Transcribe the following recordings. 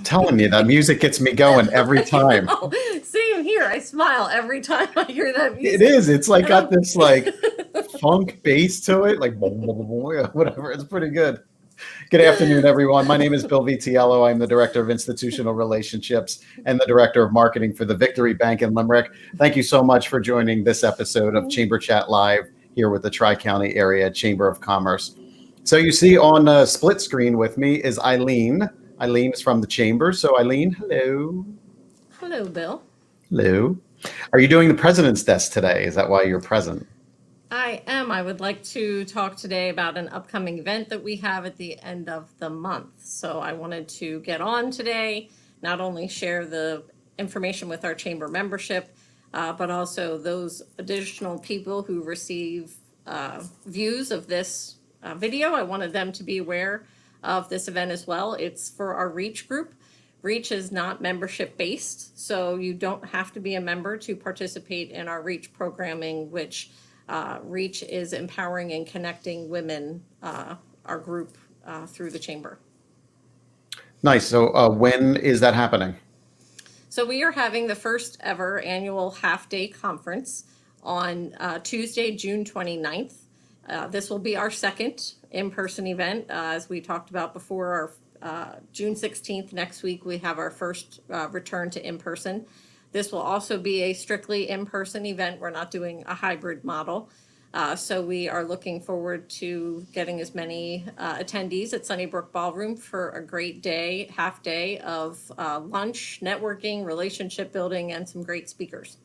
telling you, that music gets me going every time. Same here. I smile every time I hear that music. It is. It's like got this like funk bass to it, like whatever. It's pretty good. Good afternoon, everyone. My name is Bill Vitiello. I'm the Director of Institutional Relationships and the Director of Marketing for the Victory Bank in Limerick. Thank you so much for joining this episode of Chamber Chat Live here with the TriCounty Area Chamber of Commerce. So you see on a split screen with me is Eileen. Eileen is from the Chamber. So Eileen, hello. Hello, Bill. Hello. Are you doing the President's Desk today? Is that why you're present? I am. I would like to talk today about an upcoming event that we have at the end of the month. So I wanted to get on today, not only share the information with our chamber membership, but also those additional people who receive views of this video. I wanted them to be aware of this event as well. It's for our REACH group. REACH is not membership based, so you don't have to be a member to participate in our REACH programming, which REACH is empowering and connecting women, our group, through the chamber. Nice. So when is that happening? So we are having the first ever annual half-day conference on Tuesday, June 29th. This will be our second in-person event. As we talked about before, our June 16th, next week, we have our first return to in-person. This will also be a strictly in-person event. We're not doing a hybrid model. So we are looking forward to getting as many attendees at Sunnybrook Ballroom for a great day, half day of lunch, networking, relationship building, and some great speakers.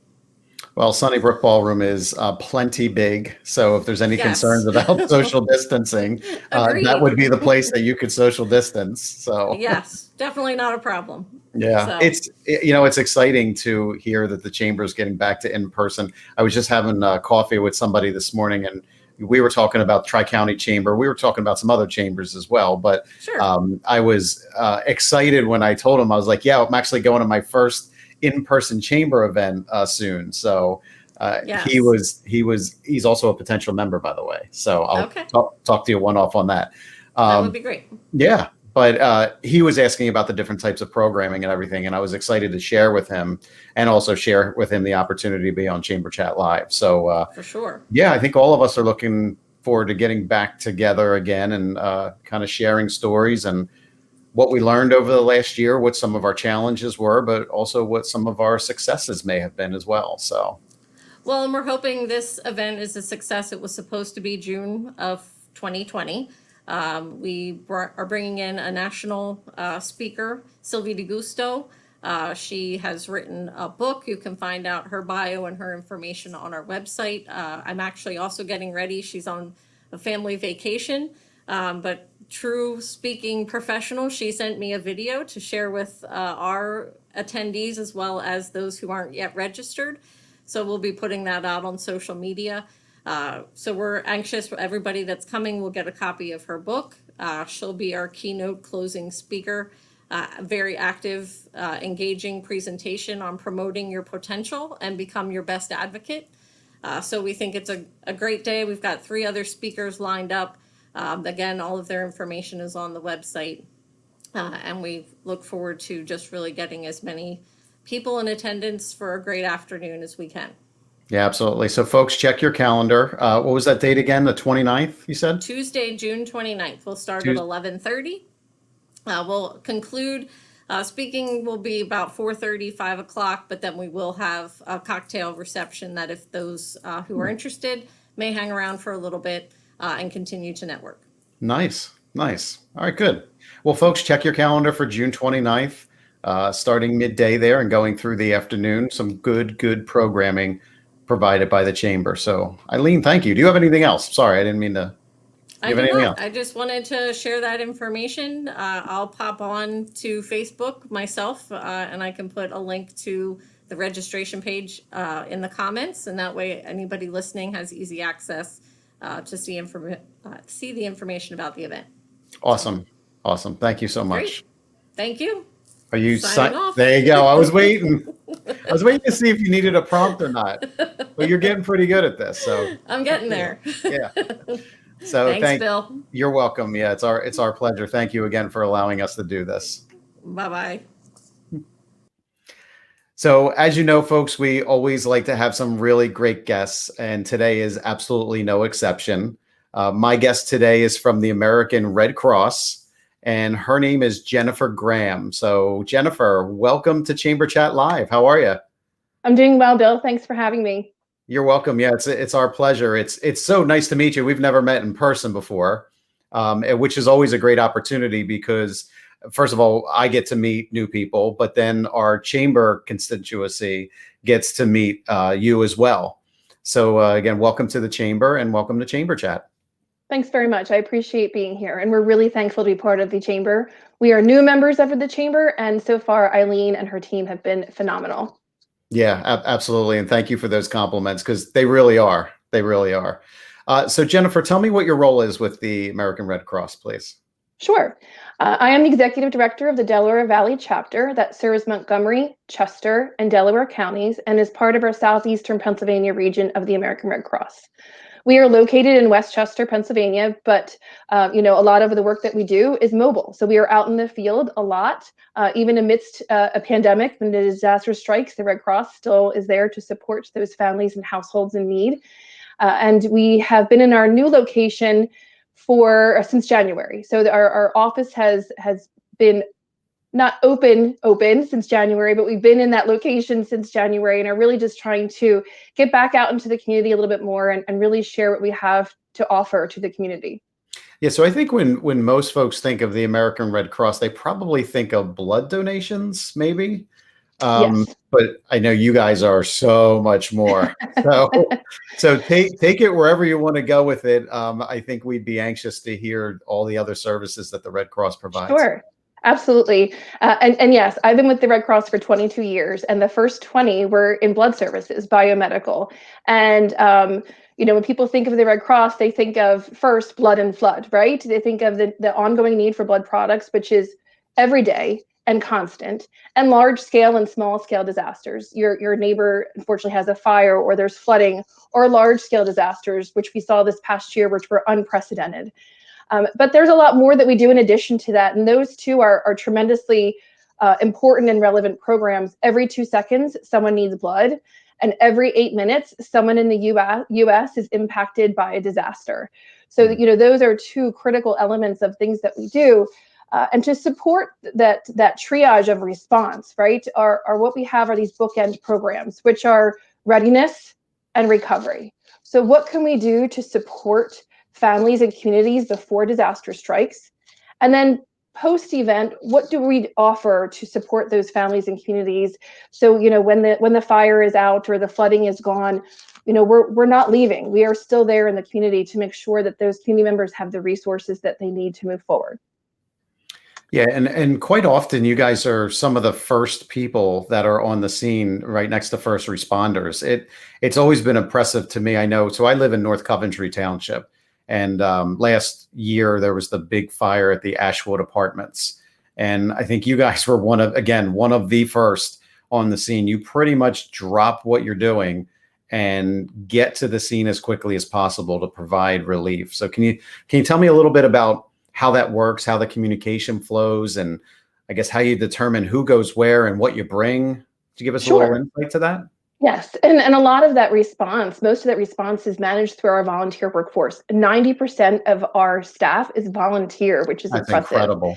Well, Sunnybrook Ballroom is plenty big. So if there's any concerns about social distancing, that would be the place that you could social distance. So yes, definitely not a problem. Yeah, so. It's exciting to hear that the chamber is getting back to in person. I was just having coffee with somebody this morning, and we were talking about TriCounty Chamber. We were talking about some other chambers as well. But sure. I was excited when I told him, I was like, yeah, I'm actually going to my first in-person chamber event soon. So yes. He's also a potential member, by the way. So I'll talk to you one-off on that. That would be great. Yeah. But he was asking about the different types of programming and everything, and I was excited to share with him and also share with him the opportunity to be on Chamber Chat Live. So for sure. Yeah, I think all of us are looking forward to getting back together again and kind of sharing stories and what we learned over the last year, what some of our challenges were, but also what some of our successes may have been as well. So, well, and we're hoping this event is a success. It was supposed to be June of 2020. We are bringing in a national speaker, Sylvie DeGusto. She has written a book. You can find out her bio and her information on our website. I'm actually also getting ready. She's on a family vacation, but true speaking professional. She sent me a video to share with our attendees as well as those who aren't yet registered. So we'll be putting that out on social media. So we're anxious for everybody that's coming will get a copy of her book. She'll be our keynote closing speaker. Very active, engaging presentation on promoting your potential and become your best advocate. So we think it's a great day. We've got 3 other speakers lined up. Again, all of their information is on the website. And we look forward to just really getting as many people in attendance for a great afternoon as we can. Yeah, absolutely. So folks, check your calendar. What was that date again? The 29th, you said? Tuesday, June 29th. We'll start at 11:30. We'll conclude. Speaking will be about 4:30, 5 o'clock, but then we will have a cocktail reception that if those who are interested may hang around for a little bit and continue to network. Nice. All right, good. Well, folks, check your calendar for June 29th, starting midday there and going through the afternoon. Some good programming provided by the chamber. So Eileen, thank you. Do you have anything else? Sorry, I didn't mean to. I just wanted to share that information. I'll pop on to Facebook myself and I can put a link to the registration page in the comments. And that way anybody listening has easy access to see the information about the event. Awesome. Thank you so much. Great. Thank you. Are you there you go. I was waiting. To see if you needed a prompt or not. But you're getting pretty good at this. So I'm getting there. Yeah. So thanks, Bill. You're welcome. Yeah, it's our pleasure. Thank you again for allowing us to do this. Bye-bye. So, as you know, folks, we always like to have some really great guests, and today is absolutely no exception. My guest today is from the American Red Cross, and her name is Jennifer Graham. So, Jennifer, welcome to Chamber Chat Live. How are you? I'm doing well, Bill. Thanks for having me. You're welcome. Yeah, it's our pleasure. It's so nice to meet you. We've never met in person before, which is always a great opportunity because, first of all, I get to meet new people, but then our chamber constituency gets to meet you as well. So again, welcome to the chamber and welcome to Chamber Chat. Thanks very much. I appreciate being here, and we're really thankful to be part of the chamber. We are new members of the chamber, and so far, Eileen and her team have been phenomenal. Yeah, absolutely. And thank you for those compliments because they really are. They really are. So Jennifer, tell me what your role is with the American Red Cross, please. Sure. I am the executive director of the Delaware Valley Chapter that serves Montgomery, Chester, and Delaware counties and is part of our Southeastern Pennsylvania region of the American Red Cross. We are located in Westchester, Pennsylvania, but a lot of the work that we do is mobile. So we are out in the field a lot, even amidst a pandemic. When the disaster strikes, the Red Cross still is there to support those families and households in need. And we have been in our new location since January. So our office has been not open since January, but we've been in that location since January and are really just trying to get back out into the community a little bit more and really share what we have to offer to the community. Yeah, so I think when most folks think of the American Red Cross, they probably think of blood donations, maybe. Yes. But I know you guys are so much more. So take it wherever you want to go with it. I think we'd be anxious to hear all the other services that the Red Cross provides. Sure. Absolutely. And yes, I've been with the Red Cross for 22 years, and the first 20 were in blood services, biomedical. And, when people think of the Red Cross, they think of first blood and flood, right? They think of the ongoing need for blood products, which is every day and constant, and large scale and small scale disasters. Your neighbor unfortunately has a fire, or there's flooding, or large scale disasters, which we saw this past year, which were unprecedented. But there's a lot more that we do in addition to that. And those two are tremendously important and relevant programs. Every 2 seconds, someone needs blood. And every 8 minutes, someone in the US is impacted by a disaster. So, those are two critical elements of things that we do. And to support that triage of response, right, are what we have are these bookend programs, which are readiness and recovery. So what can we do to support families and communities before disaster strikes? And then post-event, what do we offer to support those families and communities? So, when the fire is out or the flooding is gone, we're not leaving. We are still there in the community to make sure that those community members have the resources that they need to move forward. Yeah, and quite often you guys are some of the first people that are on the scene right next to first responders. It's always been impressive to me. I know, so I live in North Coventry Township. And last year there was the big fire at the Ashwood Apartments, and I think you guys were one of the first on the scene. You pretty much drop what you're doing and get to the scene as quickly as possible to provide relief. So can you tell me a little bit about how that works, how the communication flows, and I guess how you determine who goes where and what you bring? Could you give us a little insight to that? Yes, and a lot of that response, most of that response is managed through our volunteer workforce. 90% of our staff is volunteer, which is impressive. Incredible.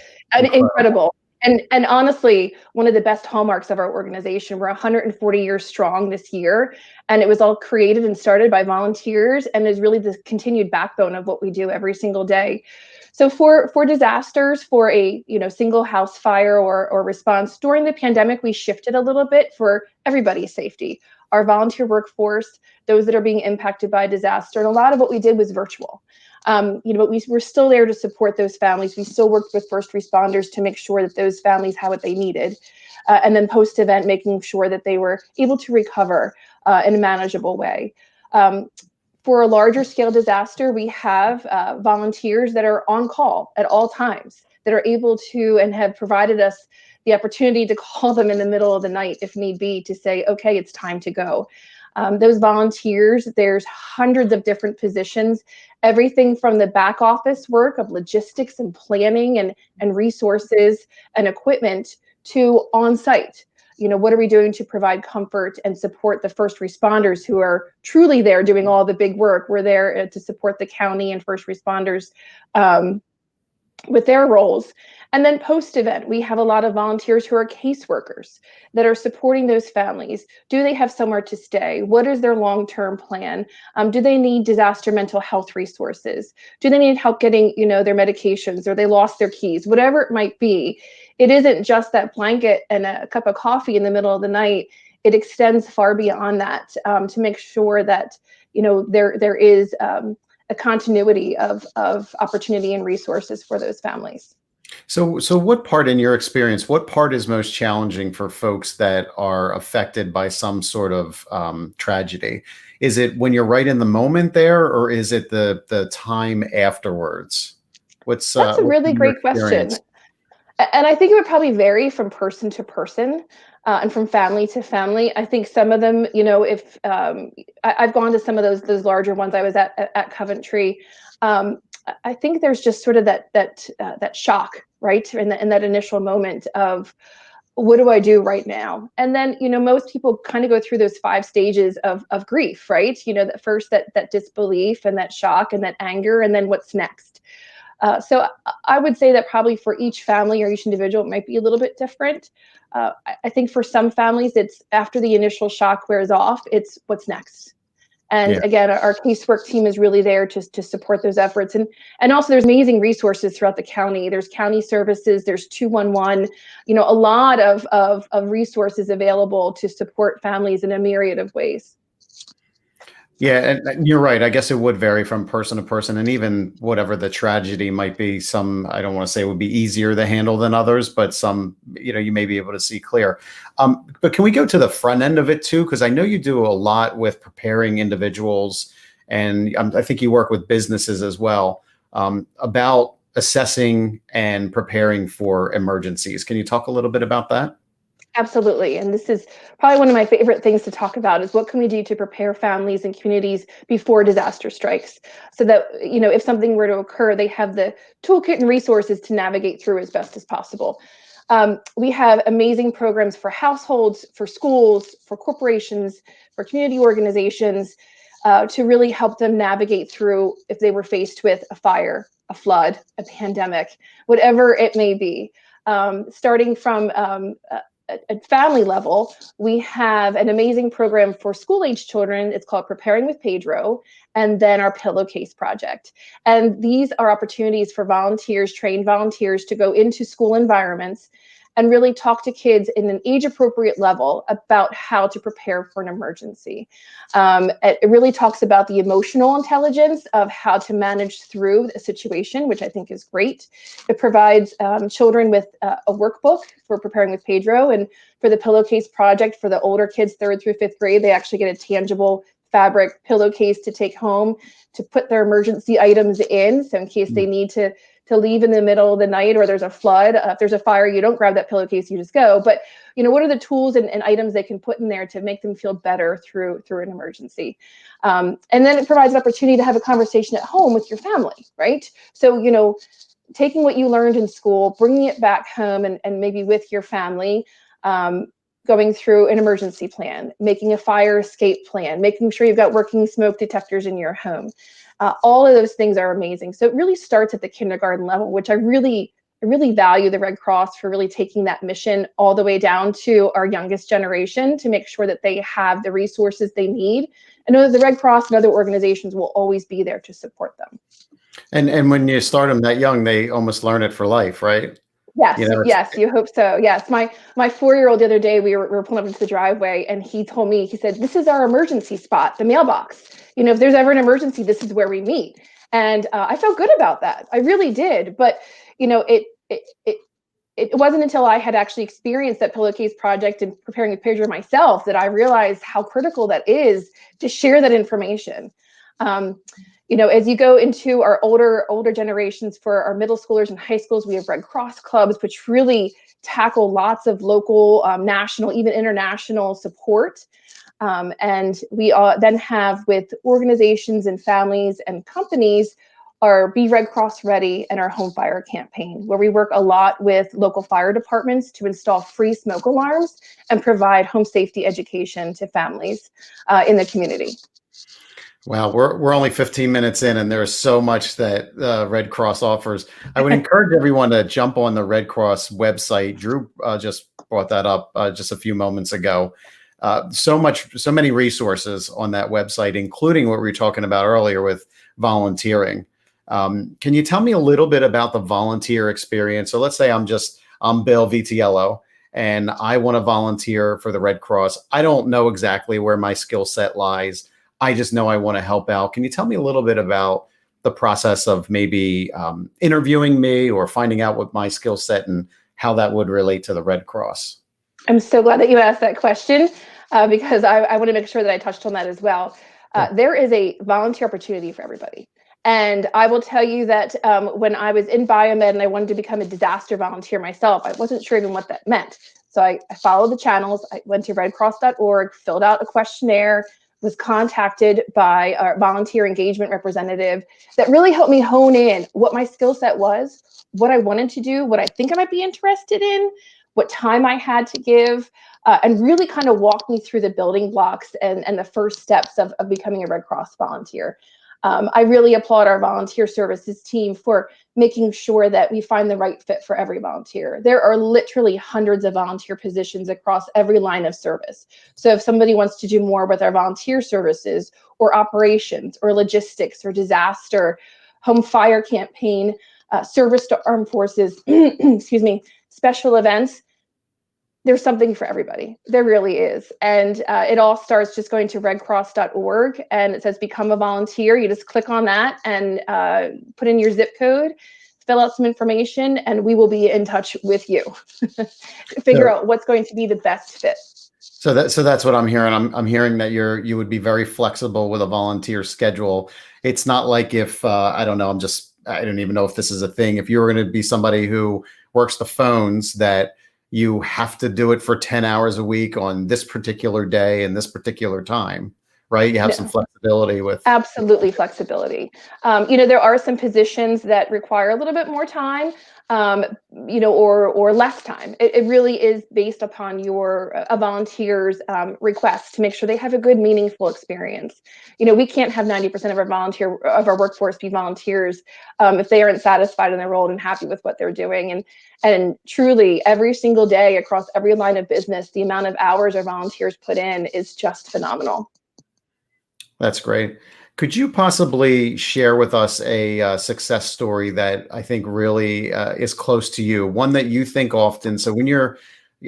Incredible. And honestly, one of the best hallmarks of our organization, we're 140 years strong this year, and it was all created and started by volunteers and is really the continued backbone of what we do every single day. So for disasters, for a single house fire or response during the pandemic, we shifted a little bit for everybody's safety. Our volunteer workforce, those that are being impacted by disaster, and a lot of what we did was virtual. But we're still there to support those families. We still worked with first responders to make sure that those families had what they needed. And then post-event, making sure that they were able to recover in a manageable way. For a larger scale disaster, we have volunteers that are on call at all times that are able to and have provided us the opportunity to call them in the middle of the night if need be to say, okay, it's time to go. Those volunteers, there's hundreds of different positions, everything from the back office work of logistics and planning and resources and equipment to on-site. what are we doing to provide comfort and support the first responders who are truly there doing all the big work? We're there to support the county and first responders with their roles. And then post-event, we have a lot of volunteers who are caseworkers that are supporting those families. Do they have somewhere to stay? What is their long-term plan? Do they need disaster mental health resources? Do they need help getting, their medications, or they lost their keys? Whatever it might be, it isn't just that blanket and a cup of coffee in the middle of the night. It extends far beyond that, to make sure that, there is a continuity of opportunity and resources for those families. So what part, in your experience, what part is most challenging for folks that are affected by some sort of tragedy? Is it when you're right in the moment there, or is it the time afterwards? That's a really great question. And I think it would probably vary from person to person, and from family to family. I think some of them, if I've gone to some of those larger ones. I was at Coventry. I think there's just sort of that shock, right? In that initial moment of, what do I do right now? And then, most people kind of go through those 5 stages of grief, right? That first, that disbelief and that shock and that anger, and then what's next. So I would say that probably for each family or each individual, it might be a little bit different. I think for some families, it's after the initial shock wears off, it's what's next. And again, our casework team is really there to support those efforts. And also there's amazing resources throughout the county. There's county services, there's 211, a lot of resources available to support families in a myriad of ways. Yeah, and you're right. I guess it would vary from person to person, and even whatever the tragedy might be, some, I don't want to say would be easier to handle than others, but some, you may be able to see clear. But can we go to the front end of it too? Because I know you do a lot with preparing individuals, and I think you work with businesses as well, about assessing and preparing for emergencies. Can you talk a little bit about that? Absolutely. And this is probably one of my favorite things to talk about, is what can we do to prepare families and communities before disaster strikes, so that, if something were to occur, they have the toolkit and resources to navigate through as best as possible. We have amazing programs for households, for schools, for corporations, for community organizations, to really help them navigate through if they were faced with a fire, a flood, a pandemic, whatever it may be. Starting from at family level, we have an amazing program for school-age children. It's called Preparing with Pedro, and then our Pillowcase project. And these are opportunities for volunteers, trained volunteers, to go into school environments and really talk to kids in an age-appropriate level about how to prepare for an emergency. It really talks about the emotional intelligence of how to manage through a situation, which I think is great. It provides children with a workbook for Preparing with Pedro, and for the Pillowcase project, for the older kids, 3rd through 5th grade, they actually get a tangible fabric pillowcase to take home to put their emergency items in. So in case they need to leave in the middle of the night, or there's a flood, if there's a fire, you don't grab that pillowcase, you just go. But what are the tools and items they can put in there to make them feel better through an emergency? And then it provides an opportunity to have a conversation at home with your family, right? So, taking what you learned in school, bringing it back home, and maybe with your family, going through an emergency plan, making a fire escape plan, making sure you've got working smoke detectors in your home. All of those things are amazing. So it really starts at the kindergarten level, which I really value the Red Cross for really taking that mission all the way down to our youngest generation, to make sure that they have the resources they need. I know that the Red Cross and other organizations will always be there to support them. And when you start them that young, they almost learn it for life, right? Yes, yes, you hope so. Yes, my 4-year-old the other day, we were pulling up into the driveway, and he told me, he said, "This is our emergency spot, the mailbox. If there's ever an emergency, this is where we meet." And I felt good about that. I really did. But it wasn't until I had actually experienced that Pillowcase project and Preparing with Pedro myself that I realized how critical that is to share that information. As you go into our older generations, for our middle schoolers and high schools, we have Red Cross clubs, which really tackle lots of local, national, even international support. And we then have, with organizations and families and companies, our Be Red Cross Ready and our Home Fire campaign, where we work a lot with local fire departments to install free smoke alarms and provide home safety education to families in the community. Wow, we're only 15 minutes in, and there's so much that Red Cross offers. I would encourage everyone to jump on the Red Cross website. Drew just brought that up just a few moments ago. So many resources on that website, including what we were talking about earlier with volunteering. Can you tell me a little bit about the volunteer experience? So let's say I'm Bill Vitiello, and I want to volunteer for the Red Cross. I don't know exactly where my skill set lies. I just know I want to help out. Can you tell me a little bit about the process of maybe interviewing me or finding out what my skill set and how that would relate to the Red Cross? I'm so glad that you asked that question because I want to make sure that I touched on that as well. There is a volunteer opportunity for everybody. And I will tell you that when I was in biomed and I wanted to become a disaster volunteer myself, I wasn't sure even what that meant. So I followed the channels. I went to redcross.org, filled out a questionnaire, was contacted by a volunteer engagement representative that really helped me hone in what my skill set was, what I wanted to do, what I think I might be interested in, what time I had to give, and really kind of walk me through the building blocks and the first steps of becoming a Red Cross volunteer. I really applaud our volunteer services team for making sure that we find the right fit for every volunteer. There are literally hundreds of volunteer positions across every line of service. So if somebody wants to do more with our volunteer services or operations or logistics or disaster, home fire campaign, service to armed forces, excuse me, special events, there's something for everybody. There really is. And it all starts just going to redcross.org and it says become a volunteer. You just click on that and put in your zip code, fill out some information, and we will be in touch with you to figure out what's going to be the best fit. So that's what I'm hearing. I'm hearing that you would be very flexible with a volunteer schedule. It's not like if I don't know, I don't even know if this is a thing. If you were going to be somebody who works the phones, that you have to do it for 10 hours a week on this particular day and this particular time, right? You have some flexibility with. Absolutely flexibility. There are some positions that require a little bit more time, or less time. It really is based upon a volunteer's request to make sure they have a good, meaningful experience. We can't have 90% of our workforce be volunteers if they aren't satisfied in their role and happy with what they're doing. And truly, every single day across every line of business, the amount of hours our volunteers put in is just phenomenal. That's great. Could you possibly share with us a success story that I think really is close to you? One that you think often. So when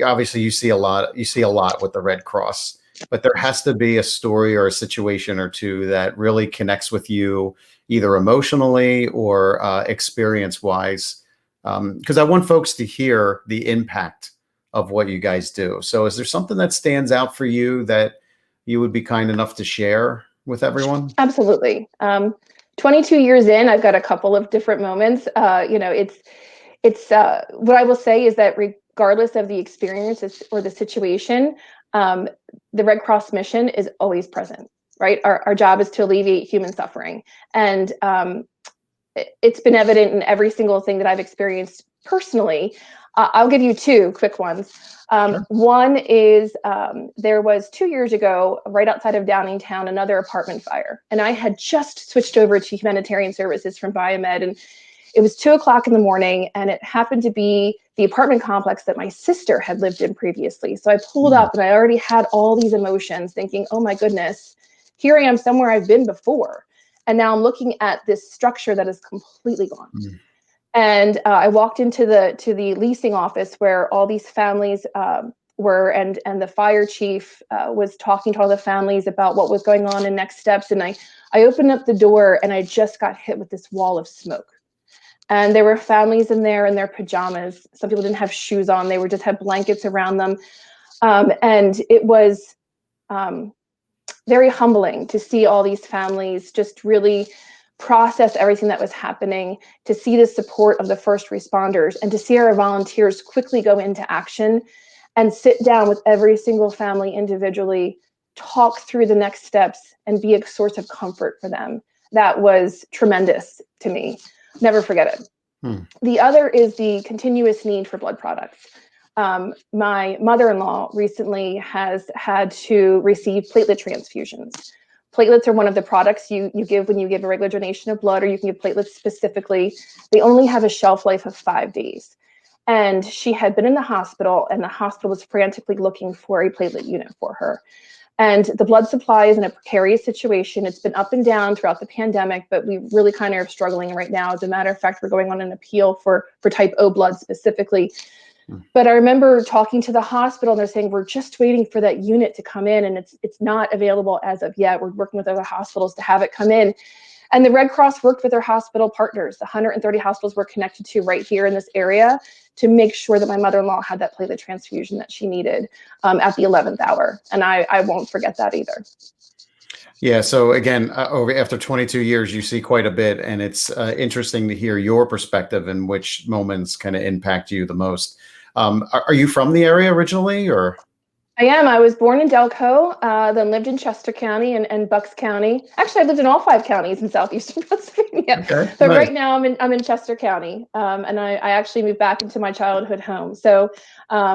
obviously you see a lot with the Red Cross, but there has to be a story or a situation or two that really connects with you, either emotionally or experience-wise, because I want folks to hear the impact of what you guys do. So is there something that stands out for you that you would be kind enough to share with everyone? Absolutely. 22 years in, I've got a couple of different moments. It's what I will say is that regardless of the experience or the situation, the Red Cross mission is always present, right? Our job is to alleviate human suffering. And it's been evident in every single thing that I've experienced personally. I'll give you two quick ones. Sure. One is there was 2 years ago, right outside of Downingtown, another apartment fire. And I had just switched over to humanitarian services from biomed. And it was 2:00 in the morning. And it happened to be the apartment complex that my sister had lived in previously. So I pulled up and I already had all these emotions thinking, oh my goodness, here I am somewhere I've been before. And now I'm looking at this structure that is completely gone. And I walked into the leasing office where all these families were, and the fire chief was talking to all the families about what was going on and next steps. And I opened up the door and I just got hit with this wall of smoke. And there were families in there in their pajamas. Some people didn't have shoes on. They just had blankets around them. And it was very humbling to see all these families just really process everything that was happening, to see the support of the first responders, and to see our volunteers quickly go into action and sit down with every single family individually, talk through the next steps, and be a source of comfort for them. that was tremendous to me. Never forget it. The other is the continuous need for blood products. My mother-in-law recently has had to receive platelet transfusions. Platelets are one of the products you give when you give a regular donation of blood, or you can give platelets specifically. They only have a shelf life of 5 days. And she had been in the hospital, and the hospital was frantically looking for a platelet unit for her. And the blood supply is in a precarious situation. It's been up and down throughout the pandemic, but we really kind of are struggling right now. As a matter of fact, we're going on an appeal for type O blood specifically. But I remember talking to the hospital, and they're saying, we're just waiting for that unit to come in, and it's not available as of yet. We're working with other hospitals to have it come in. And the Red Cross worked with their hospital partners. The 130 hospitals we're connected to right here in this area to make sure that my mother-in-law had that platelet transfusion that she needed at the 11th hour. And I won't forget that either. Yeah. So again, after 22 years, you see quite a bit, and it's interesting to hear your perspective and which moments kind of impact you the most. Are you from the area originally, or? I am. I was born in Delco, then lived in Chester County and Bucks County. Actually, I lived in all 5 counties in Southeastern Pennsylvania. Okay, But nice. right now I'm in Chester County, and I actually moved back into my childhood home. So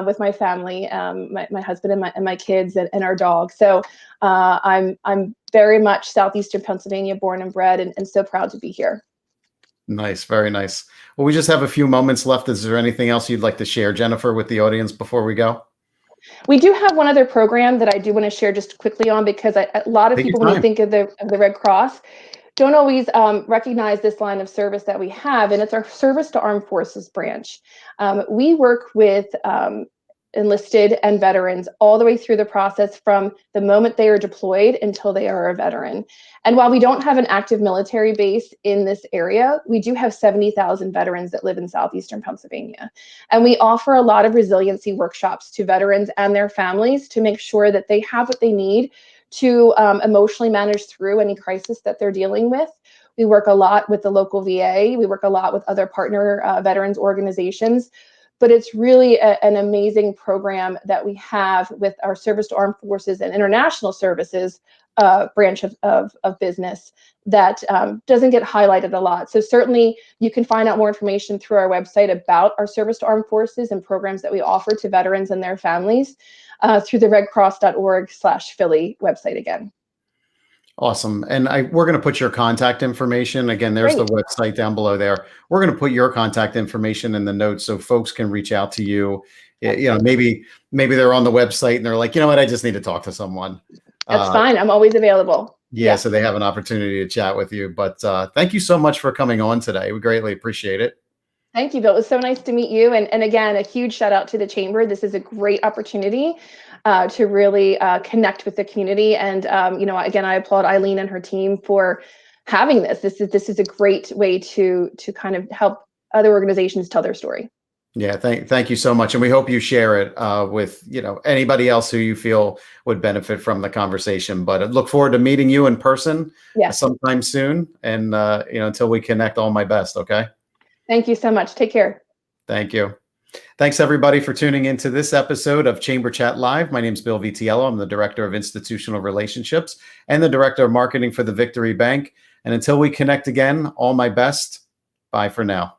with my family, my husband and my kids and our dog. So I'm very much Southeastern Pennsylvania born and bred, and so proud to be here. Nice. Very nice. Well, we just have a few moments left. Is there anything else you'd like to share, Jennifer, with the audience before we go? We do have one other program that I do want to share just quickly on, because a lot of Take your people, when time. they think of the Red Cross, don't always recognize this line of service that we have, and it's our Service to Armed Forces branch. We work with enlisted and veterans all the way through the process from the moment they are deployed until they are a veteran. And while we don't have an active military base in this area, we do have 70,000 veterans that live in Southeastern Pennsylvania. And we offer a lot of resiliency workshops to veterans and their families to make sure that they have what they need to emotionally manage through any crisis that they're dealing with. We work a lot with the local VA. We work a lot with other partner veterans organizations. But it's really an amazing program that we have with our Service to Armed Forces and International Services branch of business that doesn't get highlighted a lot. So certainly you can find out more information through our website about our Service to Armed Forces and programs that we offer to veterans and their families through the redcross.org/Philly website again. Awesome. And we're going to put your contact information. Again, there's Great. the website down below there. We're going to put your contact information in the notes so folks can reach out to you. You know, maybe they're on the website and they're like, you know what, I just need to talk to someone. That's fine. I'm always available. Yeah, so they have an opportunity to chat with you. But thank you so much for coming on today. We greatly appreciate it. Thank you, Bill. It was so nice to meet you. And again, a huge shout out to the Chamber. This is a great opportunity to really connect with the community. And, you know, again, I applaud Eileen and her team for having this. This is a great way to kind of help other organizations tell their story. Yeah, thank you so much. And we hope you share it with, you know, anybody else who you feel would benefit from the conversation. But I look forward to meeting you in person sometime soon. And, you know, until we connect, all my best. Okay. Thank you so much. Take care. Thank you. Thanks, everybody, for tuning into this episode of Chamber Chat Live. My name is Bill Vitiello. I'm the Director of Institutional Relationships and the Director of Marketing for the Victory Bank. And until we connect again, all my best. Bye for now.